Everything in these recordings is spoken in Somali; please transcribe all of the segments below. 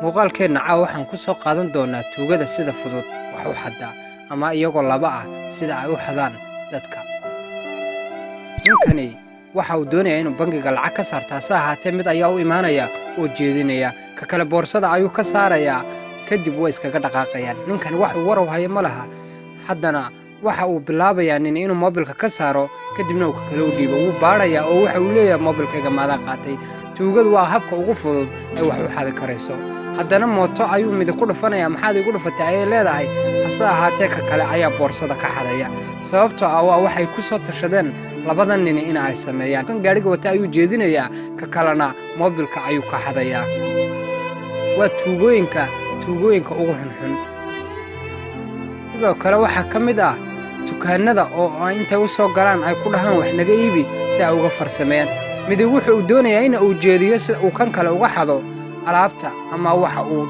muuqaalkeenna caawa waxaan ku soo qaadan doonaa tuugada sida fudud wax u xadda ama iyagoo laba ah sida ay u xadaan dadka. ninkani waxa uu doonayaa inuu bangiga lacag ka saarto, hase ahaatee mid ayaa u imaanaya oo jeedinaya, ka kale boorsada ayuu ka saarayaa, kadib way iskaga dhaqaaqayaan. ninkani wax uu warow hayo ma laha, haddana waxa uu bilaabayaa nin inuu moobilka ka saaro, kadibna uu ka kale u dhiibo. wuu baadhayaa oo waxa uu leeyahay moobilkayga maadaa qaatay. tuugadu waa habka ugu fudud ay wax u xadi karayso. haddana mooto ayuu midi ku dhufanayaa, maxaad igu dhufatay ayay leedahay, hase ahaatee ka kale ayaa boorsada ka xadaya. sababtoo ah waa waxay ku soo tashadeen labadan nin in ay sameeyaan. kan gaadhiga wata ayuu jeedinayaa, ka kalena moobilka ayuu ka xadayaa. waa tuugooyinka ugu xunxun. sidoo kale waxaa ka mid ah dukaannada oo intay u soo galaan ay ku dhahaan wax naga iibi si ay uga farsameeyaan. midig wuxuu doonayaa in uu jeediyo si uu kan kale uga xado alaabta ama waxa uu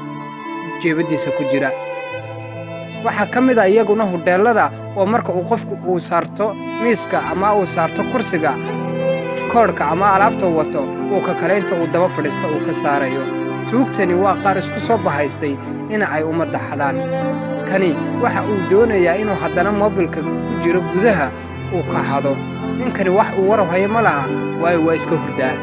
jeebadiisa ku jira. waxaa ka mid ah iyaguna hudheellada oo marka uu qofku uu saarto miiska ama uu saarto kursiga koodhka ama alaabta wato, uu ka kale inta uu daba fadhiisto uu ka saarayo. tuugtani waa qaar isku soo bahaystay in ay ummadda xadaan. kani waxa uu doonayaa inuu haddana moobilka ku jiro gudaha uu ka xado. ninkani wax uu warow hayo ma laha, waayo waa iska hurdaa.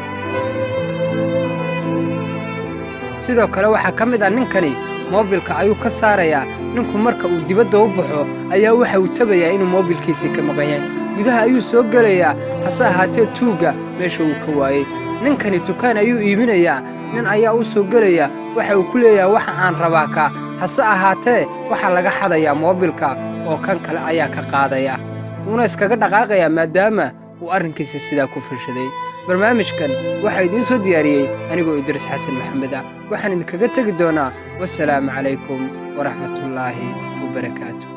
sidoo kale waxaa ka mid ah ninkani moobilka ayuu ka saarayaa. ninku marka uu dibadda u baxo ayaa waxa uu tabayaa inuu moobilkiisii ka maqan yahay. gudaha ayuu soo gelayaa, hase ahaatee tuugga meesha uu ka waayey. ninkani dukaan ayuu iibinayaa, nin ayaa u soo gelaya, waxa uu ku leeyahay waxa aan rabaa ka, hase ahaatee waxaa laga xadayaa moobilka oo kan kale ayaa ka qaadaya. wuuna iskaga dhaqaaqayaa maadaama uu arrinkiisa sidaa ku fashaday. barnaamijkan waxaa idiin soo diyaariyey anigoo Idris Xasan Maxamed ah. waxaan idinkaga tegi doonaa wassalaamu calaykum waraxmatullaahi wabarakaatu.